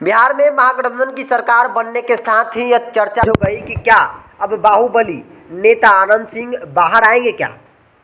बिहार में महागठबंधन की सरकार बनने के साथ ही यह चर्चा हो गई कि क्या अब बाहुबली नेता अनंत सिंह बाहर आएंगे क्या।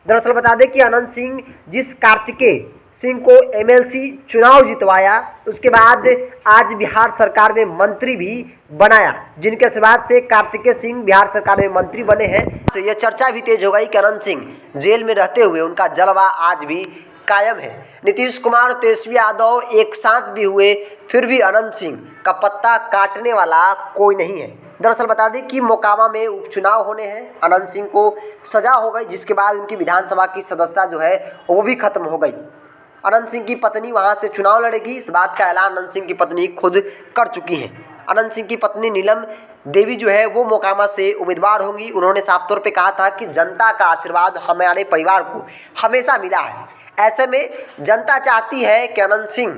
दरअसल बता दें कि अनंत सिंह जिस कार्तिकेय सिंह को एमएलसी चुनाव जितवाया, उसके बाद आज बिहार सरकार में मंत्री भी बनाया, जिनके बाद से कार्तिकेय सिंह बिहार सरकार में मंत्री बने हैं। तो यह चर्चा भी तेज हो गई कि अनंत सिंह जेल में रहते हुए उनका जलवा आज भी कायम है। नीतीश कुमार और तेजस्वी यादव एक साथ भी हुए, फिर भी अनंत सिंह का पत्ता काटने वाला कोई नहीं है। दरअसल बता दें कि मोकामा में उपचुनाव होने हैं। अनंत सिंह को सजा हो गई, जिसके बाद उनकी विधानसभा की सदस्यता जो है वो भी खत्म हो गई। अनंत सिंह की पत्नी वहां से चुनाव लड़ेगी, इस बात का ऐलान अनंत सिंह की पत्नी खुद कर चुकी हैं। अनंत सिंह की पत्नी नीलम देवी जो है वो मोकामा से उम्मीदवार होंगी। उन्होंने साफ तौर पे कहा था कि जनता का आशीर्वाद हमारे परिवार को हमेशा मिला है, ऐसे में जनता चाहती है कि अनंत सिंह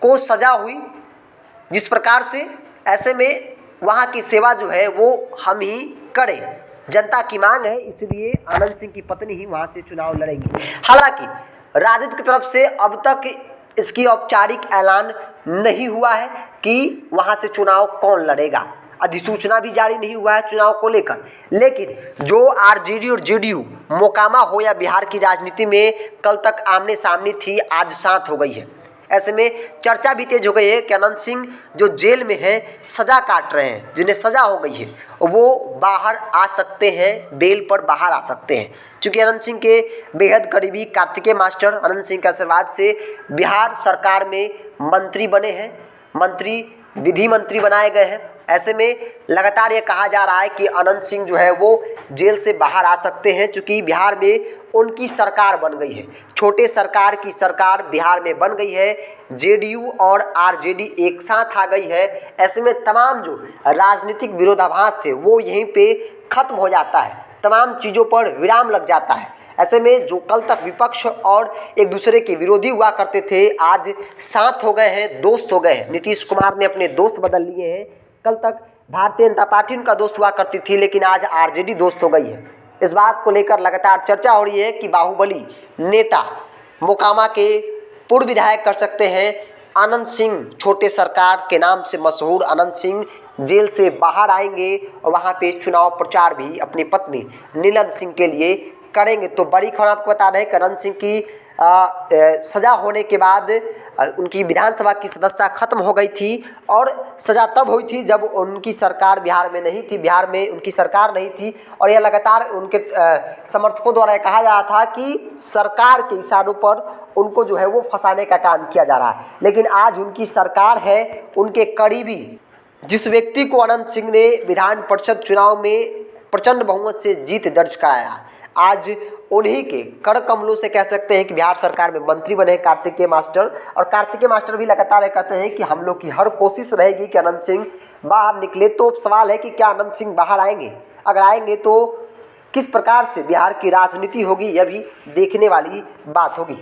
को सजा हुई जिस प्रकार से, ऐसे में वहाँ की सेवा जो है वो हम ही करें, जनता की मांग है, इसलिए अनंत सिंह की पत्नी ही वहाँ से चुनाव लड़ेंगी। हालांकि राजद की तरफ से अब तक इसकी औपचारिक ऐलान नहीं हुआ है कि वहाँ से चुनाव कौन लड़ेगा। अधिसूचना भी जारी नहीं हुआ है चुनाव को लेकर। लेकिन जो आरजेडी और जेडीयू मोकामा हो या बिहार की राजनीति में कल तक आमने सामने थी, आज साथ हो गई है। ऐसे में चर्चा भी तेज हो गई है कि अनंत सिंह जो जेल में हैं, सजा काट रहे हैं, जिन्हें सजा हो गई है वो बाहर आ सकते हैं, बेल पर बाहर आ सकते हैं। क्योंकि अनंत सिंह के बेहद करीबी कार्तिकेय मास्टर अनंत सिंह के आशीर्वाद से बिहार सरकार में मंत्री बने हैं, मंत्री विधि मंत्री बनाए गए हैं। ऐसे में लगातार ये कहा जा रहा है कि अनंत सिंह जो है वो जेल से बाहर आ सकते हैं, क्योंकि बिहार में उनकी सरकार बन गई है। छोटे सरकार की सरकार बिहार में बन गई है, जेडीयू और आरजेडी एक साथ आ गई है। ऐसे में तमाम जो राजनीतिक विरोधाभास थे वो यहीं पे खत्म हो जाता है, तमाम चीज़ों पर विराम लग जाता है। ऐसे में जो कल तक विपक्ष और एक दूसरे के विरोधी हुआ करते थे, आज साथ हो गए हैं, दोस्त हो गए हैं। नीतीश कुमार ने अपने दोस्त बदल लिए हैं। कल तक भारतीय जनता पार्टी उनका दोस्त हुआ करती थी, लेकिन आज आरजेडी दोस्त हो गई है। इस बात को लेकर लगातार चर्चा हो रही है कि बाहुबली नेता मोकामा के पूर्व विधायक कर सकते हैं अनंत सिंह, छोटे सरकार के नाम से मशहूर अनंत सिंह जेल से बाहर आएंगे और वहां पे चुनाव प्रचार भी अपनी पत्नी नीलम सिंह के लिए करेंगे। तो बड़ी खबर आपको बता रहे हैं कि अनंत सिंह की सज़ा होने के बाद उनकी विधानसभा की सदस्यता खत्म हो गई थी, और सज़ा तब हुई थी जब उनकी सरकार बिहार में नहीं थी, बिहार में उनकी सरकार नहीं थी। और यह लगातार उनके समर्थकों द्वारा कहा जा रहा था कि सरकार के इशारों पर उनको जो है वो फंसाने का काम किया जा रहा है। लेकिन आज उनकी सरकार है, उनके करीबी जिस व्यक्ति को अनंत सिंह ने विधान परिषद चुनाव में प्रचंड बहुमत से जीत दर्ज कराया, आज उन्हीं के कर कमलों से कह सकते हैं कि बिहार सरकार में मंत्री बने कार्तिकेय मास्टर। और कार्तिकेय मास्टर भी लगातार कहते हैं कि हम लोग की हर कोशिश रहेगी कि अनंत सिंह बाहर निकले। तो सवाल है कि क्या अनंत सिंह बाहर आएंगे? अगर आएंगे तो किस प्रकार से बिहार की राजनीति होगी, यह भी देखने वाली बात होगी।